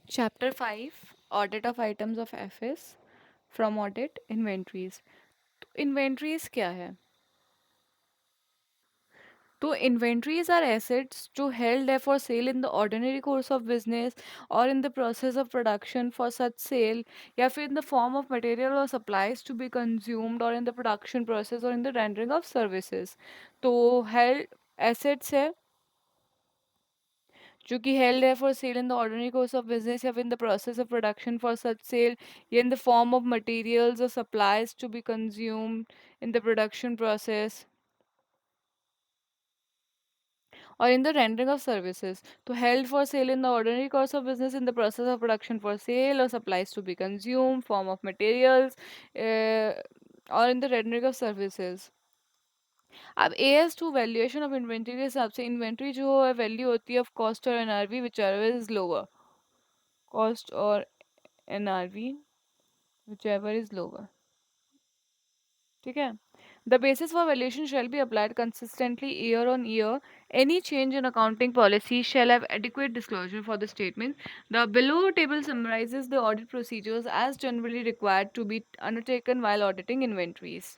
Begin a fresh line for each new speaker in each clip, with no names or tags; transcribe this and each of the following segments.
Chapter 5 audit of items of FS from audit inventories. तो inventories क्या है? तो इन्वेंट्रीज आर एसेट्स जो हेल्ड है for sale in the ordinary course of business और in the process of production for such sale, या फिर in the form of material और सप्लाइज टू बी कंज्यूम्ड और इन द प्रोडक्शन प्रोसेस और in the rendering of services. तो held assets है जो कि held है for sale in the ordinary course of business या फिर in the process of production for such sale या in the form of materials or supplies to be consumed in the production process or in the rendering of services. तो held for sale in the ordinary course of business in the process of production for sale or supplies to be consumed, form of materials or in the rendering of services. अब as to valuation of inventory के हिसाब से inventory जो है value होती है of cost और NRV which is lower, cost और एनआरवी whichever is lower. ठीक है? The basis for valuation shall be applied consistently year on year. Any change in accounting policy shall have adequate disclosure for the statement. The below table summarizes the audit procedures as generally required to be undertaken while auditing inventories.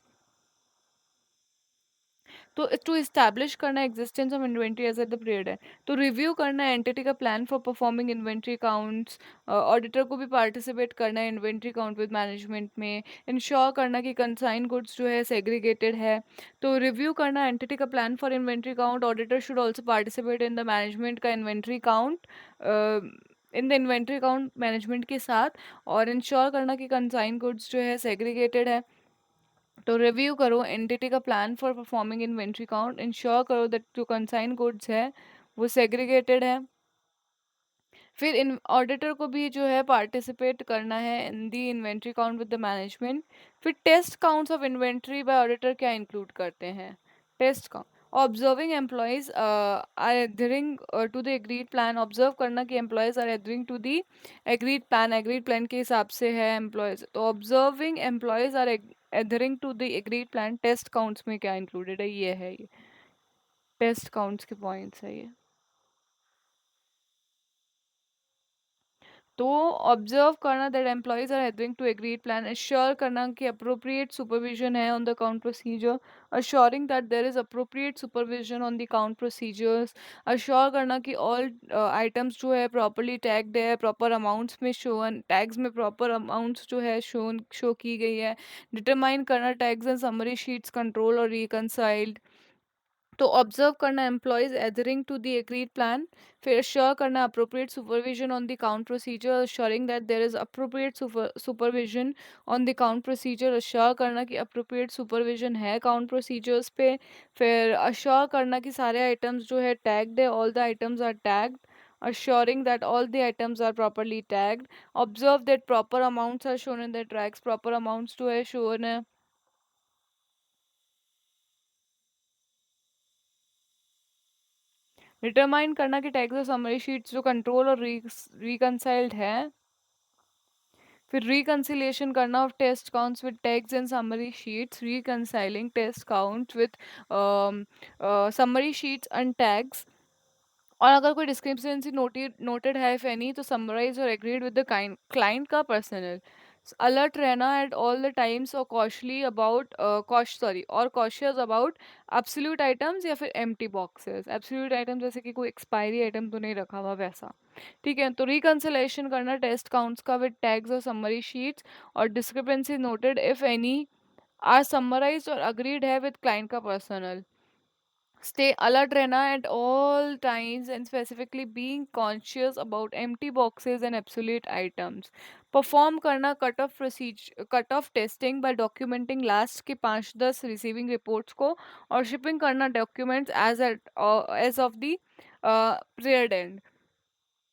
तो to establish करना existence of inventory as at the period है। तो review करना है entity का plan for performing inventory accounts. Auditor को भी participate करना है इन्वेंट्री अकाउंट विद मैनेजमेंट में। इंश्योर करना कि कंसाइन गुड्स जो है सेग्रीगेटेड है। तो रिव्यू करना एंटिटी का plan for inventory account. Auditor should also participate in the management का inventory account, in the inventory account management के साथ। और इंश्योर करना कि कंसाइन गुड्स जो है सेग्रीगेटेड है। तो रिव्यू करो एंटिटी का plan for performing inventory count. Ensure करो दैट जो कंसाइन गुड्स है वो सेग्रीगेटेड है। फिर इन ऑडिटर को भी जो है पार्टिसिपेट करना है in the inventory count with the management. फिर test counts of inventory by auditor क्या इंक्लूड करते हैं? Test count observing employees are adhering to the agreed plan. Observe करना कि employees are adhering to the agreed plan, agreed plan के हिसाब से है एम्प्लॉयज। तो observing employees are adhering to the agreed plan test counts में क्या included है? ये है, ये टेस्ट काउंट्स के पॉइंट्स है ये। तो ऑब्जर्व करना that employees are adhering to agreed plan. Assure करना कि अप्रोप्रिएट सुपरविजन है on the account procedure. Assuring that there is appropriate supervision on the account procedures. Assure करना कि ऑल आइटम्स जो है प्रॉपरली टैग्ड है, प्रॉपर अमाउंट्स में shown, tags में प्रॉपर अमाउंट्स जो है शो की गई है। डिटरमाइन करना tags and summary sheets control और रिकनसाइल्ड। तो ऑब्जर्व करना employees adhering to the agreed plan. फिर अश्योर करना appropriate supervision on the count procedure, assuring that there is appropriate supervision on the count procedure. Assure करना कि appropriate supervision है count procedures पे। फिर अश्योर करना कि सारे आइटम्स जो है टैग्ड है, all the items are tagged. assuring that all the items are properly tagged. Observe that proper amounts are shown in the tracks, proper amounts to है shown है। डिटरमाइन करना कि टैक्स और समरी शीट्स जो control और reconciled है। फिर reconciliation करना of test counts with tags and summary sheets, reconciling test counts with summary sheets and tags. और अगर कोई डिस्क्रिपेंसी नोटेड है इफ एनी, तो समराइज और एग्रीड विद द क्लाइंट का पर्सनल। अलर्ट रहना एट ऑल द टाइम्स और cautiously about और कॉशियस अबाउट एब्सोल्यूट आइटम्स या फिर एम्प्टी बॉक्सेस। एब्सोल्यूट आइटम जैसे कि कोई एक्सपायरी आइटम तो नहीं रखा हुआ वैसा। ठीक है, तो रिकंसिलेशन करना टेस्ट काउंट्स का विद टैग्स और समरी शीट्स। और discrepancy noted if any are summarise और अग्रीड है विद क्लाइंट का पर्सनल। Stay alert रहना at all times and specifically being conscious about empty boxes and obsolete items. Perform करना cut off testing by documenting last के 5-10 receiving reports को। और shipping करना documents as of the period end.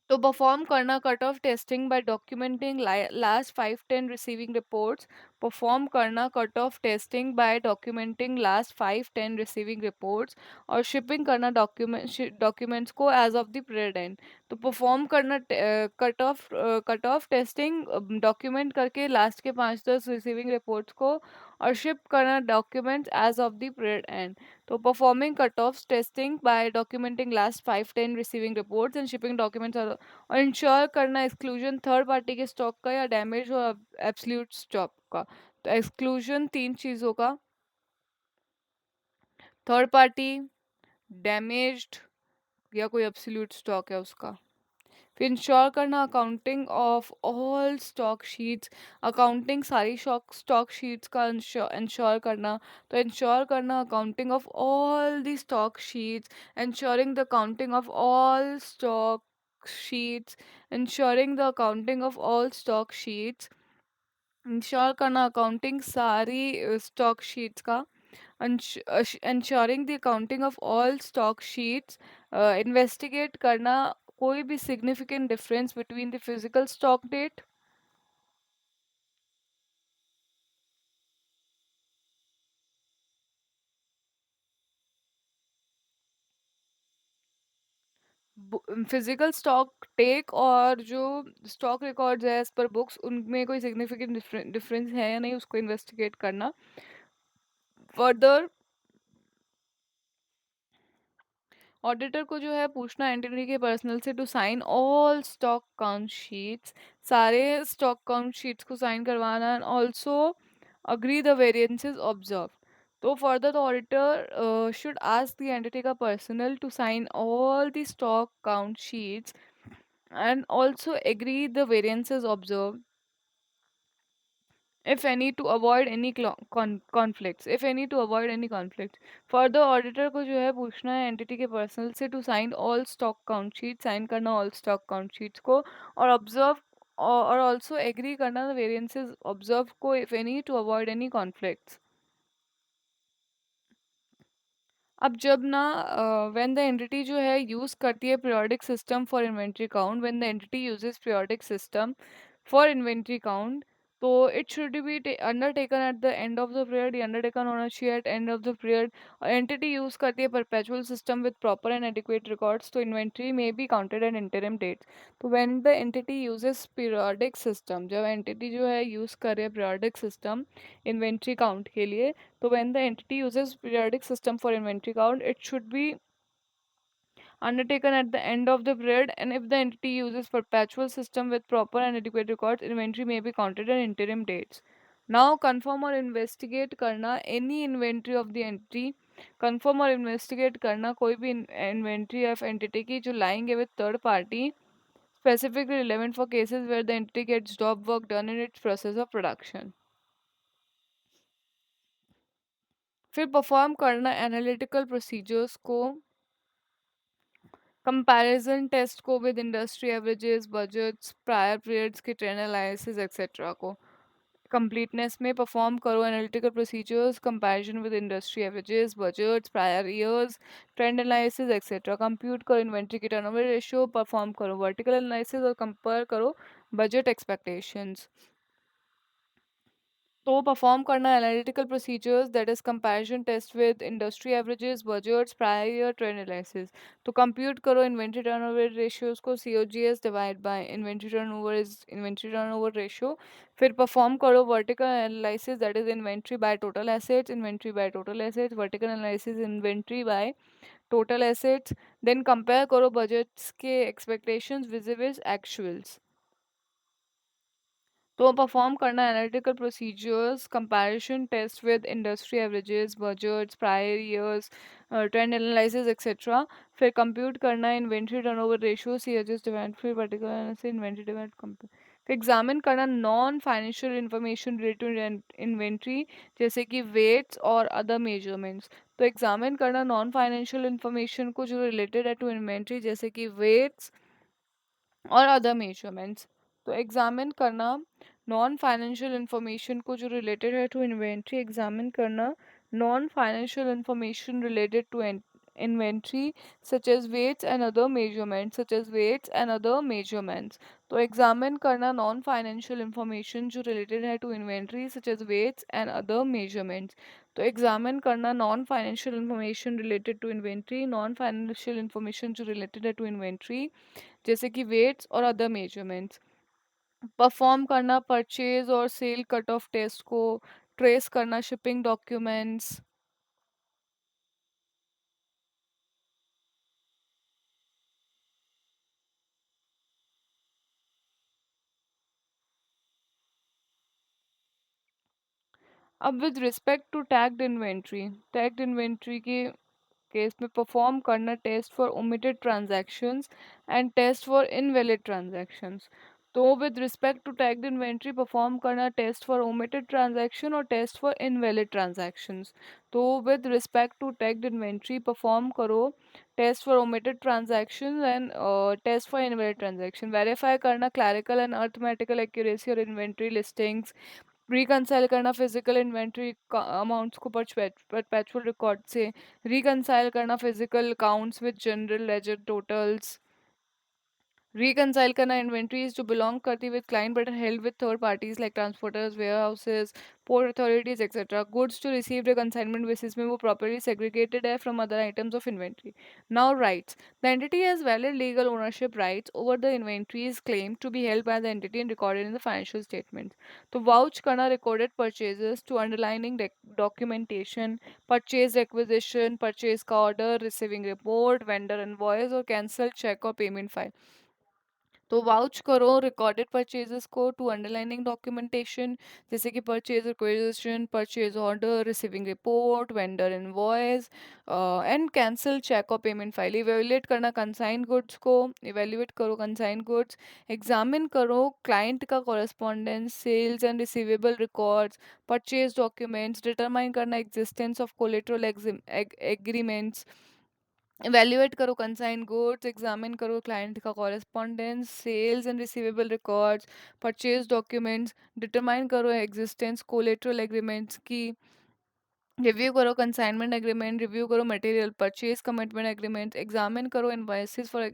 तो perform करना cut off testing by documenting last 5-10 receiving reports. Perform करना cut off testing by documenting last 5-10 receiving reports. और shipping करना documents को as of the period end. तो perform करना cut off testing document करके last के 5-10 receiving reports को। और शिप करना documents as of the period end. तो performing cut off testing by documenting last 5-10 receiving reports and shipping documents, और ensure करना एक्सक्लूजन थर्ड पार्टी के स्टॉक का या डैमेज और एब्सोल्यूट स्टॉक का। तो एक्सक्लूजन तीन चीज़ों का, थर्ड पार्टी, डैमेज्ड, या कोई एब्सोल्यूट स्टॉक है उसका। फिर इंश्योर करना accounting of all stock sheets, accounting सारी स्टॉक शीट्स का इंश्योर करना। तो इंश्योर करना accounting of all the stock sheets, ensuring the accounting of all stock sheets, ensuring the accounting of all stock sheets, ensure करना accounting सारी stock sheets का, ensuring the accounting of all stock sheets, investigate करना कोई भी significant difference between the physical stock date, physical stock take और जो stock records है as per books, उनमें कोई सिग्निफिकेंट डिफरेंस है या नहीं, उसको इन्वेस्टिगेट करना। फर्दर ऑडिटर को जो है पूछना एंटिटी के पर्सनल से to sign all stock count sheets, सारे स्टॉक काउंट शीट्स को साइन करवाना, and also agree the variances observe. तो further the auditor should ask the entity का personnel to sign all the stock count sheets and also agree the variances observed, if any, to avoid any conflicts, if any, to avoid any conflicts। further auditor को जो है पूछना है entity के personnel से to sign all stock count sheet, sign करना all stock count sheets को, और ऑब्जर्व और ऑल्सो एग्री करना द वेरिएंसेस ऑब्जर्व को, if any, to avoid any conflicts. अब जब ना व्हेन द एंटिटी जो है यूज़ करती है periodic system for inventory count, when the entity uses periodic system for inventory count, तो it should be undertaken at the end of the period, ये undertaken होना चाहिए at end of the period. और entity use करती है perpetual system with proper and adequate records, तो inventory may be counted at interim dates. तो when the entity uses periodic system, जब entity जो है यूज़ कर रही है पीरियोडिक सिस्टम इन्वेंट्री काउंट के लिए, so when the entity uses periodic system for inventory count, it should be undertaken at the end of the period, and if the entity uses perpetual system with proper and adequate records, inventory may be counted at interim dates। Now confirm or investigate करना any inventory of the entity, confirm or investigate करना कोई भी inventory of entity की जो lying है with third party, specifically relevant for cases where the entity gets job work done in its process of production। फिर perform करना analytical procedures को, comparison test को with industry averages, budgets, prior periods के trend analysis etcetera को। Completeness में perform करो analytical procedures, comparison with industry averages, budgets, prior years, trend analysis etcetera. Compute करो inventory की टर्नओवर रेशियो, परफॉर्म करो vertical analysis और compare करो budget expectations. तो परफॉर्म करना analytical procedures, that is comparison test with industry averages, budgets, prior year, trend analysis. तो compute करो inventory turnover ratios को, COGS divide by inventory turnover is inventory turnover ratio. फिर perform करो vertical analysis, that is inventory by total assets, inventory by total assets, vertical analysis inventory by total assets. Then compare करो budgets के expectations विजिबिस actuals. तो perform करना analytical procedures, comparison test with industry averages, budgets, prior years, trend analysis etcetera. फिर compute करना inventory turnover ratio, CHS demand, फिर particular से inventory demand compare. फिर एग्जामिन करना non financial information related to inventory, जैसे कि weights और other measurements. तो एग्जामिन करना नॉन फाइनेंशियल इंफॉर्मेशन को जो रिलेटेड है टू इन्वेंट्री, जैसे कि वेट्स और अदर मेजरमेंट्स। तो एग्जामिन करना नॉन फाइनेंशियल इंफॉर्मेशन को जो रिलेटेड है टू इन्वेंट्री, एग्जामिन करना non financial information related to inventory such as weights and other measurements, such as weights and other measurements। तो एग्जामिन करना नॉन फाइनेंशियल इंफॉर्मेशन जो related है to inventory such as weights and other measurements। तो examine करना non financial information related to inventory, non financial information जो related है to inventory, जैसे कि वेट्स और अदर मेजरमेंट्स। परफॉर्म करना परचेज और सेल कट ऑफ टेस्ट को, ट्रेस करना शिपिंग डॉक्यूमेंट्स। अब with respect to tagged inventory के केस में परफॉर्म करना test for omitted transactions and test for invalid transactions. तो with respect to tagged inventory perform करना टेस्ट फॉर ओमिटेड ट्रांजैक्शन और test for invalid transactions. तो with respect to tagged inventory perform करो test for omitted transaction and test for invalid transaction. Verify करना clerical and arithmetical accuracy और inventory listings. Reconcile करना physical inventory amounts को perpetual record से। Reconcile करना physical accounts with general ledger totals. Reconcile करना inventories जो belong करती with client but held with third parties like transporters warehouses port authorities etcetera. Goods जो received consignment basis में वो properly segregated है from other items of inventory. Now rights the entity has valid legal ownership rights over the inventories claim to be held by the entity and recorded in the financial statements. तो vouch करना recorded purchases to underlining documentation, purchase acquisition, purchase का order, receiving report, vendor invoice और cancel cheque और payment file. तो vouch करो recorded purchases को to underlining documentation जैसे कि purchase requisition, purchase order, receiving report, vendor invoice and cancel cheque और payment file. Evaluate करना कंसाइन गुड्स को, इवेल्युएट करो कंसाइन गुड्स। एग्जामिन करो क्लाइंट का correspondence, sales and receivable records, purchase documents. Determine करना existence of collateral agreements. Evaluate करो consign goods, examine करो client का correspondence, sales and receivable records, purchase documents. Determine करो existence collateral agreements की। Review करो consignment agreement, review करो material purchase commitment agreement, examine करो invoices for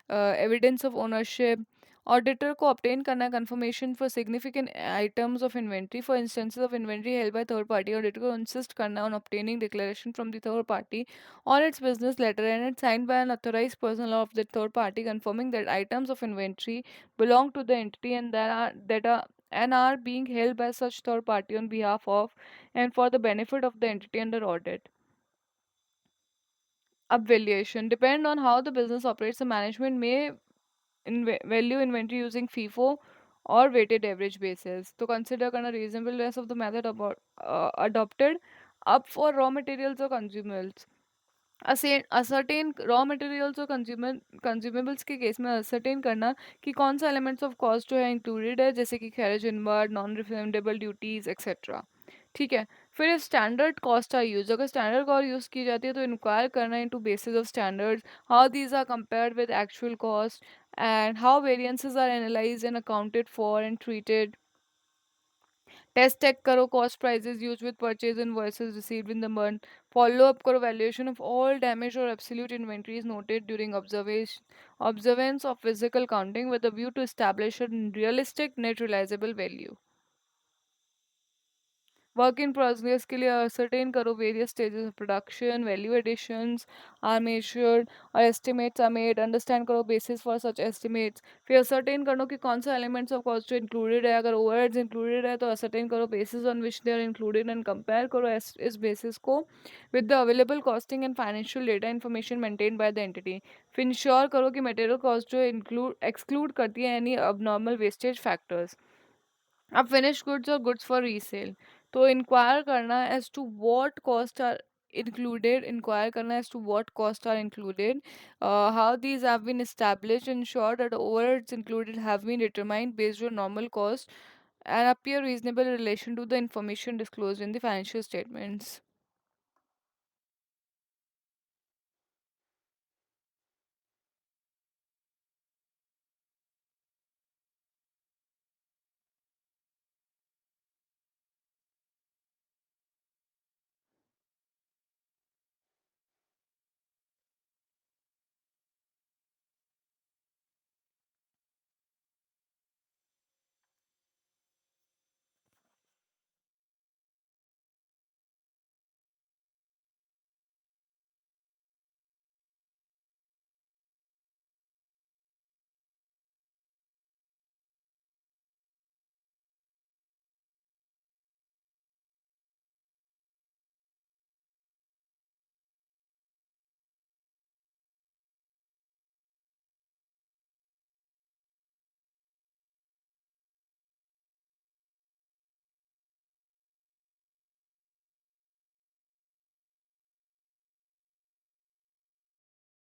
evidence of ownership. Auditor को obtain करना confirmation for significant items of inventory for instances of inventory held by third party. Auditor को insist करना on obtaining declaration from the third party on its business letter and it's signed by an authorized person of the third party confirming that items of inventory belong to the entity and are being held by such third party on behalf of and for the benefit of the entity under audit. Up valuation depend on how the business operates. The management may value inventory using FIFO or weighted average basis. To consider kind of reasonableness of the method about adopted. Up for raw materials or consumables. Ascertain raw materials और consumables के case में ascertain करना कि कौन सा elements of cost जो है included है जैसे कि carriage inward non refundable duties etcetera. ठीक है। फिर स्टैंडर्ड कॉस्ट आर यूज, अगर स्टैंडर्ड कॉस्ट यूज़ की जाती है तो इंक्वायर करना into basis of standards, how these are compared with actual cost and how variances are analysed and accounted for and treated. Test check करो cost prices used with purchase invoices received in the month. Follow up करो valuation of all damage और absolute inventories noted during observance of physical counting with a view to establish a realistic net realizable value। Work in progress के लिए ascertain करो various stages of production, value additions are measured और estimates are made. Understand करो basis for such estimates. फिर ascertain करो कि कौन सा एलिमेंट्स ऑफ कॉस्ट जो इंक्लूडेड है, अगर ओवरहेड्स इंक्लूडेड है तो असरटेन करो basis on which they are included and compare करो इस बेसिस को with the available costing and financial data information maintain bye the entity. फिर इंश्योर करो कि मटेरियल कॉस्ट जो एक्सक्लूड करती है एनी अबनॉर्मल वेस्टेज फैक्टर्स। अब फिनिश गुड्स और गुड्स फॉर रीसेल। तो इंक्वायर करना as to what cost are inquire करना as to what cost are included, how these have been established, ensure that overheads included have been determined based on normal cost and appear reasonable in relation to the information disclosed in the financial statements।